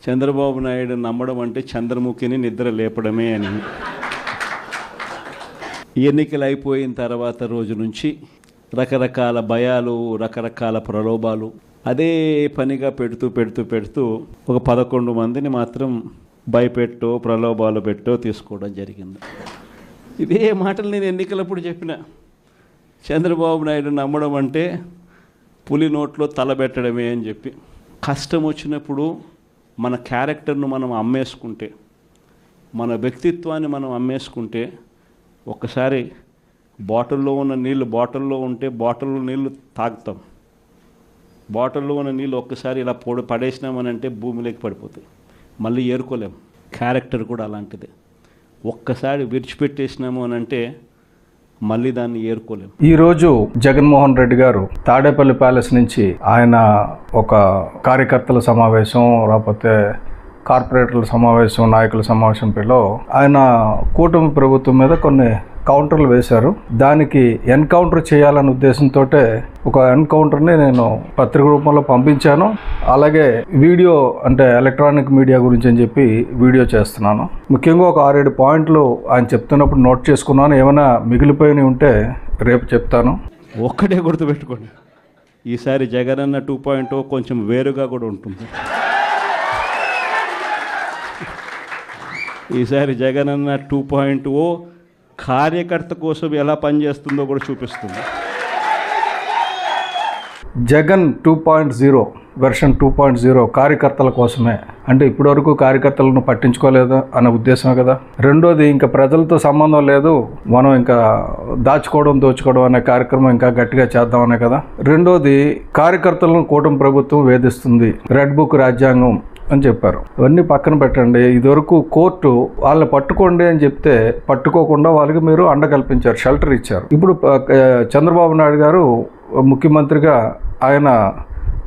చంద్రబాబు నాయుడు నమ్మడం అంటే చంద్రముఖిని నిద్ర లేపడమే అని. ఎన్నికలు అయిపోయిన తర్వాత రోజు నుంచి రకరకాల భయాలు, రకరకాల ప్రలోభాలు అదే పనిగా పెడుతూ ఒక 11 మందిని మాత్రం భయపెట్టో, ప్రలోభాలు పెట్టో తీసుకోవడం జరిగింది. ఇదే మాటలు నేను ఎన్నికలప్పుడు చెప్పిన. చంద్రబాబు నాయుడు నమ్మడం అంటే పులి నోట్లో తలబెట్టడమే అని చెప్పి. కష్టం వచ్చినప్పుడు మన క్యారెక్టర్ను మనం అమ్మేసుకుంటే, మన వ్యక్తిత్వాన్ని మనం అమ్మేసుకుంటే, ఒక్కసారి బాటిల్లో ఉన్న నీళ్ళు బాటిల్లో ఉంటే బాటిల్లో నీళ్ళు తాగుతాం. బాటిల్లో ఉన్న నీళ్ళు ఒక్కసారి ఇలా పడేసినామనంటే భూమిలోకి పడిపోతాయి, మళ్ళీ ఏరుకోలేం. క్యారెక్టర్ కూడా అలాంటిదే. ఒక్కసారి విడిచిపెట్టేసినాము అని అంటే మళ్ళీ దాన్ని ఏరుకోలేం. ఈరోజు జగన్మోహన్ రెడ్డి గారు తాడేపల్లి ప్యాలెస్ నుంచి ఆయన ఒక కార్యకర్తల సమావేశం, లేకపోతే కార్పొరేటర్ల సమావేశం, నాయకుల సమావేశంలో ఆయన కూటమి ప్రభుత్వం మీద కొన్ని కౌంటర్లు వేశారు. దానికి ఎన్కౌంటర్ చేయాలనే ఉద్దేశంతో ఒక ఎన్కౌంటర్ని నేను పత్రిక రూపంలో పంపించాను. అలాగే వీడియో, అంటే ఎలక్ట్రానిక్ మీడియా గురించి అని చెప్పి వీడియో చేస్తున్నాను. ముఖ్యంగా ఒక 6-7 పాయింట్లు ఆయన చెప్తున్నప్పుడు నోట్ చేసుకున్నాను. ఏమైనా మిగిలిపోయినవి ఉంటే రేపు చెప్తాను. ఒక్కటే గుర్తుపెట్టుకోండి, ఈసారి జగనన్న 2.0 కొంచెం వేరుగా కూడా ఉంటుంది. ఈసారి జగనన్న 2.0 కార్యకర్త కోసం ఎలా పనిచేస్తుందో కూడా చూపిస్తుంది. జగన్ 2.0 వెర్షన్ 2.0 కార్యకర్తల కోసమే. అంటే ఇప్పటివరకు కార్యకర్తలను పట్టించుకోలేదు అనే ఉద్దేశమే కదా. రెండోది, ఇంకా ప్రజలతో సంబంధం లేదు, మనం ఇంకా దాచుకోవడం దోచుకోవడం అనే కార్యక్రమం ఇంకా గట్టిగా చేద్దామనే కదా. రెండోది, కార్యకర్తలను కూటమి ప్రభుత్వం వేధిస్తుంది, రెడ్ బుక్ రాజ్యాంగం అని చెప్పారు. ఇవన్నీ పక్కన పెట్టండి. ఇదివరకు కోర్టు వాళ్ళని పట్టుకోండి అని చెప్తే పట్టుకోకుండా వాళ్ళకి మీరు అండ కల్పించారు, షెల్టర్ ఇచ్చారు. ఇప్పుడు చంద్రబాబు నాయుడు గారు ముఖ్యమంత్రిగా ఆయన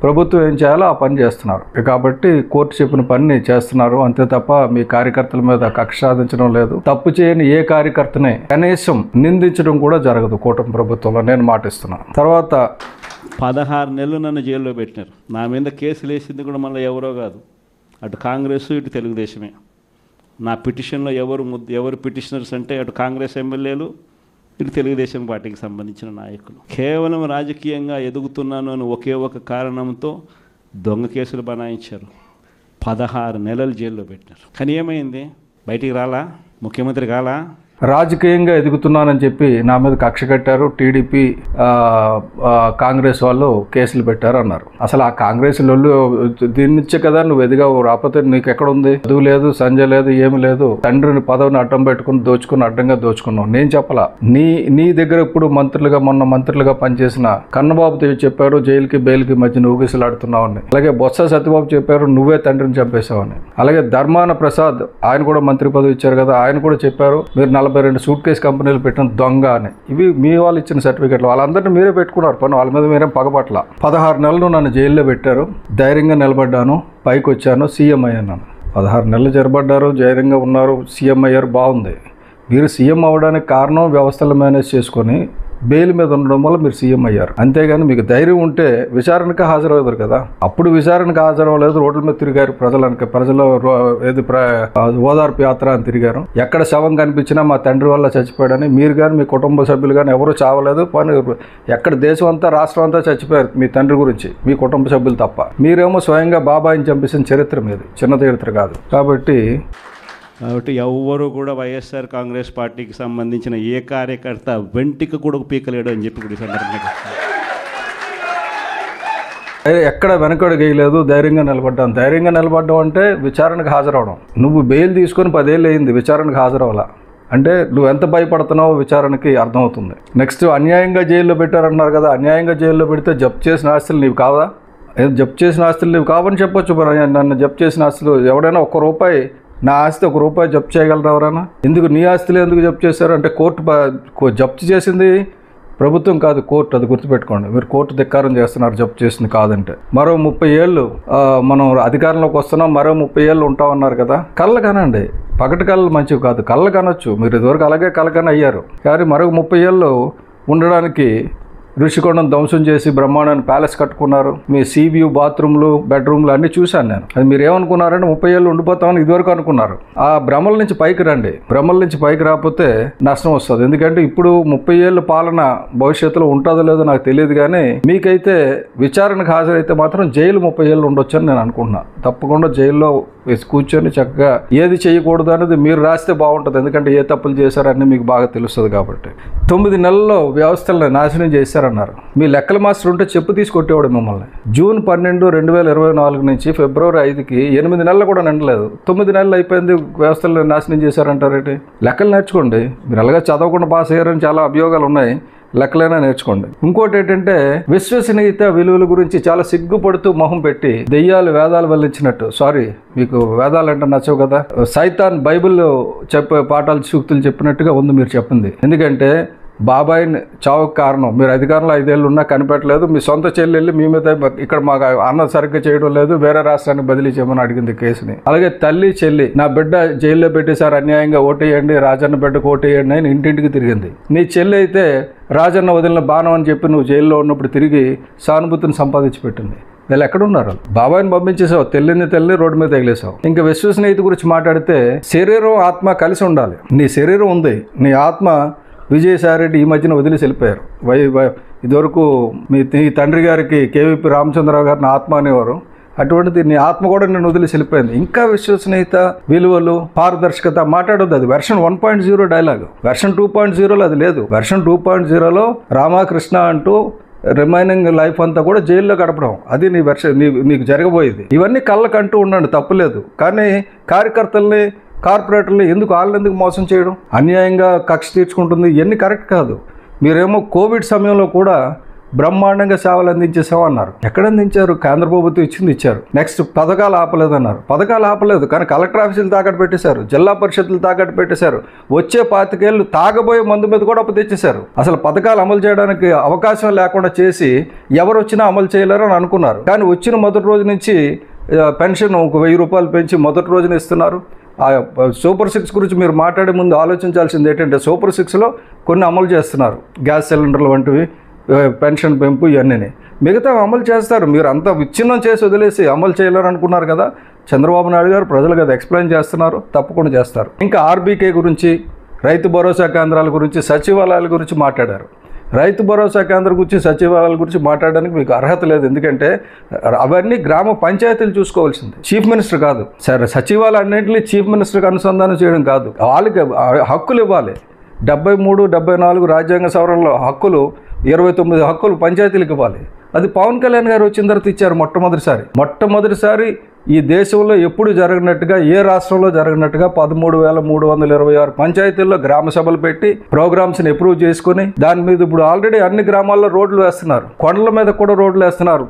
ప్రభుత్వం ఏం చేయాలో ఆ పని చేస్తున్నారు. కాబట్టి కోర్టు చెప్పిన పని చేస్తున్నారు, అంతే తప్ప మీ కార్యకర్తల మీద కక్ష సాధించడం లేదు. తప్పు చేయని ఏ కార్యకర్తనే కనీసం నిందించడం కూడా జరగదు కూటమి ప్రభుత్వంలో, నేను మాటిస్తున్నాను. తర్వాత 16 నెలలు నన్ను జైల్లో పెట్టినారు. నా మీద కేసులు వేసింది కూడా మళ్ళీ ఎవరో కాదు, అటు కాంగ్రెస్ ఇటు తెలుగుదేశమే. నా పిటిషన్లో ఎవరు పిటిషనర్స్ అంటే అటు కాంగ్రెస్ ఎమ్మెల్యేలు, ఇటు తెలుగుదేశం పార్టీకి సంబంధించిన నాయకులు. కేవలం రాజకీయంగా ఎదుగుతున్నాను అని ఒకే ఒక కారణంతో దొంగ కేసులు బనాయించారు. 16 నెలలు జైల్లో పెట్టినారు. కానీ ఏమైంది? బయటికి రాలా, ముఖ్యమంత్రి కాలా. రాజకీయంగా ఎదుగుతున్నానని చెప్పి నా మీద కక్ష కట్టారు. టీడీపీ కాంగ్రెస్ వాళ్ళు కేసులు పెట్టారు అన్నారు. అసలు ఆ కాంగ్రెస్ వాళ్ళు దీని నుంచే కదా నువ్వు ఎదిగావు, రాకపోతే నీకు ఎక్కడ ఉంది? చదువు లేదు, సంజయ్ లేదు, ఏమి లేదు. తండ్రిని పదవిని అడ్డం పెట్టుకుని అడ్డంగా దోచుకున్నావు. నేను చెప్పలా. నీ దగ్గర ఇప్పుడు మొన్న మంత్రులుగా పనిచేసిన కన్నబాబు చెప్పారు జైలుకి బెయిల్కి మధ్య ఊగిసలాడుతున్నావు అని. అలాగే బొత్స సత్యబాబు చెప్పారు నువ్వే తండ్రిని చంపేశావని. అలాగే ధర్మాన ప్రసాద్, ఆయన కూడా మంత్రి పదవి ఇచ్చారు కదా, ఆయన కూడా చెప్పారు మీరు 42 సూట్ కేసు కంపెనీలు పెట్టిన దొంగ అని. ఇవి మీ వాళ్ళు ఇచ్చిన సర్టిఫికెట్లు. వాళ్ళందరినీ మీరే పెట్టుకున్నారు పని, వాళ్ళ మీద మీరేం పగపట్ల. 16 నెలలు నన్ను జైల్లో పెట్టారు. ధైర్యంగా నిలబడ్డాను, పైకి వచ్చాను, సీఎం అయ్యాను. 16 నెలలు జరబడ్డారు, ధైర్యంగా ఉన్నారు, సీఎం అయ్యారు, బాగుంది. మీరు సీఎం అవ్వడానికి కారణం వ్యవస్థలు మేనేజ్ చేసుకొని బెయిల్ మీద ఉండడం వల్ల మీరు సీఎం అయ్యారు. అంతేగాని మీకు ధైర్యం ఉంటే విచారణకు హాజరవుతారు కదా. అప్పుడు విచారణకు హాజరవ్వలేదు, రోడ్ల మీద తిరిగారు, ప్రజలు ఏది ఓదార్పు యాత్ర అని తిరిగారు. ఎక్కడ శవం కనిపించినా మా తండ్రి వల్ల చచ్చిపోయాడని. మీరు కానీ మీ కుటుంబ సభ్యులు కానీ ఎవరు చావలేదు. పని ఎక్కడ దేశం అంతా రాష్ట్రం అంతా చచ్చిపోయారు మీ తండ్రి గురించి, మీ కుటుంబ సభ్యులు తప్ప. మీరేమో స్వయంగా బాబాయిని చంపేసిన చరిత్ర మీది, చిన్న చరిత్ర కాదు. కాబట్టి ఎవ్వరూ కూడా వైఎస్ఆర్ కాంగ్రెస్ పార్టీకి సంబంధించిన ఏ కార్యకర్త వెంటికి కూడా పీకలేడు అని చెప్పి కూడా సందర్భంగా ఎక్కడ వెనకడు గేయలేదు, ధైర్యంగా నిలబడ్డాను. ధైర్యంగా నిలబడ్డావు అంటే విచారణకు హాజరవడం. నువ్వు బెయిల్ తీసుకొని 10 ఏళ్ళు అయింది, విచారణకు హాజరవ్వాలా అంటే నువ్వు ఎంత భయపడుతున్నావో విచారణకి అర్థమవుతుంది. నెక్స్ట్, అన్యాయంగా జైల్లో పెట్టారన్నారు కదా. అన్యాయంగా జైల్లో పెడితే జప్తు చేసిన ఆస్తులు నీవు కావా? జప్తు చేసిన ఆస్తులు నీవు కావని చెప్పొచ్చు. నన్ను జప్తు చేసిన ఆస్తులు ఎవడైనా ₹1, నా ఆస్తి ₹1 జప్తు చేయగలరు ఎవరైనా? ఎందుకు నీ ఆస్తులు ఎందుకు జప్తు చేశారు అంటే కోర్టు జప్తు చేసింది ప్రభుత్వం కాదు, కోర్టు. అది గుర్తుపెట్టుకోండి. మీరు కోర్టు ధిక్కారం చేస్తున్నారు జప్తు చేసింది కాదంటే. మరో 30 ఏళ్ళు మనం అధికారంలోకి వస్తున్నాం, మరో 30 ఏళ్ళు ఉంటామన్నారు కదా. కళ్ళ కానండి, పగటి కళ్ళు మంచివి కాదు, కళ్ళ కనొచ్చు. మీరు ఇదివరకు అలాగే కళ్ళ కని అయ్యారు. కానీ మరో 30 ఏళ్ళు ఉండడానికి ఋషికొండం ధ్వంసం చేసి బ్రహ్మాండాన్ని ప్యాలెస్ కట్టుకున్నారు. మీ సీవ్యూ బాత్రూమ్లు బెడ్రూమ్లు అన్నీ చూశాను నేను. అది మీరు ఏమనుకున్నారంటే 30 ఏళ్ళు ఉండిపోతామని ఇదివరకు అనుకున్నారు. ఆ భ్రమల నుంచి పైకి రండి. భ్రమల నుంచి పైకి రాకపోతే నష్టం వస్తుంది. ఎందుకంటే ఇప్పుడు 30 ఏళ్ళ పాలన భవిష్యత్తులో ఉంటుందో లేదో నాకు తెలియదు, కానీ మీకైతే విచారణకు హాజరైతే మాత్రం జైలు 30 ఏళ్ళు ఉండొచ్చు అని నేను అనుకుంటున్నా. తప్పకుండా జైల్లో కూర్చొని చక్కగా ఏది చేయకూడదు అనేది మీరు రాస్తే బాగుంటుంది. ఎందుకంటే ఏ తప్పులు చేశారని మీకు బాగా తెలుస్తుంది కాబట్టి. 9 నెలల్లో వ్యవస్థలను నాశనం చేశారన్నారు. మీ లెక్కల మాస్టర్ ఉంటే చెప్పు తీసుకొట్టేవాడు మిమ్మల్ని. జూన్ 12, 2024 నుంచి ఫిబ్రవరి 5కి 8 నెలలు కూడా నిండలేదు. 9 నెలలు అయిపోయింది, వ్యవస్థలను నాశనం చేశారంటారేంటి? లెక్కలు నేర్చుకోండి. మీరు అలాగే చదవకుండా పాస్ అయ్యారని చాలా అభియోగాలు ఉన్నాయి. లెక్కలైనా నేర్చుకోండి. ఇంకోటి ఏంటంటే విశ్వసనీయత విలువల గురించి చాలా సిగ్గుపడుతూ మొహం పెట్టి దెయ్యాలు వేదాలు వల్లించినట్టు, సారీ మీకు వేదాలు అంటే నచ్చవు కదా, సైతాన్ బైబిల్ చెప్పే పాఠాలు సూక్తులు చెప్పినట్టుగా ఉంది మీరు చెప్పింది. ఎందుకంటే బాబాయిని చావుకు కారణం మీరు అధికారంలో 5 ఏళ్ళు ఉన్నా కనిపెట్టలేదు. మీ సొంత చెల్లెళ్ళి మీ మీద ఇక్కడ మాకు అన్నం సరిగ్గా చేయడం లేదు, వేరే రాష్ట్రానికి బదిలీ చేయమని అడిగింది కేసుని. అలాగే తల్లి చెల్లి నా బిడ్డ జైల్లో పెట్టేశారు, అన్యాయంగా ఓటేయండి, రాజన్న బిడ్డకు ఓటేయండి అని ఇంటింటికి తిరిగింది. నీ చెల్లి అయితే రాజన్న వదిలిన బాణం అని చెప్పి నువ్వు జైల్లో ఉన్నప్పుడు తిరిగి సానుభూతిని సంపాదించి పెట్టింది. వీళ్ళు ఎక్కడున్నారు? బాబాయిని పంపించేసావు, తెల్లిని రోడ్డు మీద తగిలేసావు. ఇంకా విశ్వసనీయత గురించి మాట్లాడితే శరీరం ఆత్మ కలిసి ఉండాలి. నీ శరీరం ఉంది, నీ ఆత్మ విజయసాయిరెడ్డి ఈ మధ్యన వదిలేసి వెళ్ళిపోయారు. ఇదివరకు మీ తండ్రి గారికి కేవీపీ రామచంద్రరావు గారిని ఆత్మ అనేవారు. అటువంటిది నీ ఆత్మ కూడా నేను వదిలేసి వెళ్ళిపోయింది. ఇంకా విశ్వసనీయత విలువలు పారదర్శకత మాట్లాడొద్దు. అది వెర్షన్ 1.0 డైలాగ్. వెర్షన్ 2.0లో అది లేదు. వెర్షన్ 2.0లో రామకృష్ణ అంటూ రిమైనింగ్ లైఫ్ అంతా కూడా జైల్లో గడపడం, అది నీ వెర్షన్, నీకు జరగబోయేది. ఇవన్నీ కళ్ళకంటూ ఉండండి, తప్పులేదు. కానీ కార్యకర్తల్ని కార్పొరేటర్లు వాళ్ళని ఎందుకు మోసం చేయడం, అన్యాయంగా కక్ష తీర్చుకుంటుంది, ఇవన్నీ కరెక్ట్ కాదు. మీరేమో కోవిడ్ సమయంలో కూడా బ్రహ్మాండంగా సేవలు అందించేసామన్నారు. ఎక్కడ అందించారు? కేంద్ర ప్రభుత్వం ఇచ్చారు. నెక్స్ట్ పథకాలు ఆపలేదన్నారు. పథకాలు ఆపలేదు, కానీ కలెక్టర్ ఆఫీసులు తాకట్టు పెట్టేశారు, జిల్లా పరిషత్తులు తాకట్టు పెట్టేశారు. వచ్చే 25 ఏళ్ళు తాగబోయే మందు మీద కూడా అప్పు తెచ్చేశారు. అసలు పథకాలు అమలు చేయడానికి అవకాశం లేకుండా చేసి ఎవరు వచ్చినా అమలు చేయలేరు అని అనుకున్నారు. కానీ వచ్చిన మొదటి రోజు నుంచి పెన్షన్ 1000 రూపాయలు పెంచి మొదటి రోజున ఇస్తున్నారు. సూపర్ 6 గురించి మీరు మాట్లాడే ముందు ఆలోచించాల్సింది ఏంటంటే సూపర్ 6లో కొన్ని అమలు చేస్తున్నారు, గ్యాస్ సిలిండర్లు వంటివి, పెన్షన్ పెంపు, ఇవన్నీ మిగతా అమలు చేస్తారు. మీరు అంతా విచ్ఛిన్నం చేసి వదిలేసి అమలు చేయలేరు అనుకున్నారు కదా. చంద్రబాబు నాయుడు గారు ప్రజలకు అది ఎక్స్ప్లెయిన్ చేస్తున్నారు, తప్పకుండా చేస్తారు. ఇంకా ఆర్బీకే గురించి, రైతు భరోసా కేంద్రాల గురించి, సచివాలయాల గురించి మాట్లాడారు. రైతు భరోసా కేంద్రం గురించి, సచివాలయాల గురించి మాట్లాడడానికి మీకు అర్హత లేదు. ఎందుకంటే అవన్నీ గ్రామ పంచాయతీలు చూసుకోవాల్సింది, చీఫ్ మినిస్టర్ కాదు. సరే, సచివాలయాన్నింటినీ చీఫ్ మినిస్టర్కి అనుసంధానం చేయడం కాదు, వాళ్ళకి హక్కులు ఇవ్వాలి. 73, 74 రాజ్యాంగ సవరణలో హక్కులు, 29 హక్కులు పంచాయతీలకు ఇవ్వాలి. అది పవన్ కళ్యాణ్ గారు వచ్చిన తర్వాత ఇచ్చారు మొట్టమొదటిసారి ఈ దేశంలో ఎప్పుడు జరగనట్టుగా, ఏ రాష్ట్రంలో జరగనట్టుగా 13,326 పంచాయతీల్లో గ్రామ సభలు పెట్టి ప్రోగ్రామ్స్ని అప్రూవ్ చేసుకుని దాని మీద ఇప్పుడు ఆల్రెడీ అన్ని గ్రామాల్లో రోడ్లు వేస్తున్నారు, కొండల మీద కూడా రోడ్లు వేస్తున్నారు.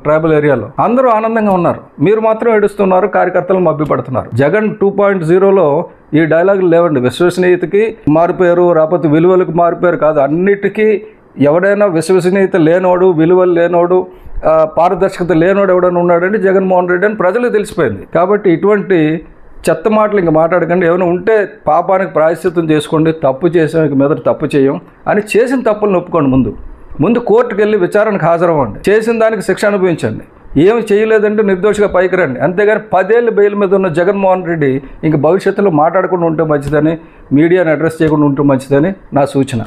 ట్రైబల్ ఏరియాలో అందరూ ఆనందంగా ఉన్నారు, మీరు మాత్రం ఏడుస్తున్నారు, కార్యకర్తలు మభ్యపడుతున్నారు. జగన్ 2.0లో ఈ డైలాగులు లేవండి. విశ్వసనీయతకి మారిపోయారు, రాకపోతే విలువలకు మారిపోయారు కాదు, అన్నిటికీ ఎవడైనా విశ్వసనీయత లేనోడు, విలువలు లేనోడు, పారదర్శకత లేనోడు ఎవడైనా ఉన్నాడంటే జగన్మోహన్ రెడ్డి అని ప్రజలకు తెలిసిపోయింది. కాబట్టి ఇటువంటి చెత్త మాటలు ఇంకా మాట్లాడకండి. ఏమైనా ఉంటే పాపానికి ప్రాయశ్చిత్తం చేసుకోండి. తప్పు చేసాం, ఇక మీద తప్పు చేయం అని చేసిన తప్పులను ఒప్పుకోండి. ముందు కోర్టుకు వెళ్ళి విచారణకు హాజరవ్వండి, చేసిన దానికి శిక్ష అనుభవించండి. ఏమి చేయలేదంటే నిర్దోషిగా పైకి రండి. అంతేగాని 10 ఏళ్ళు బెయిల్ మీద ఉన్న జగన్మోహన్ రెడ్డి ఇంక భవిష్యత్తులో మాట్లాడకుండా ఉంటే మంచిదని, మీడియాని అడ్రస్ చేయకుండా ఉంటే మంచిదని నా సూచన.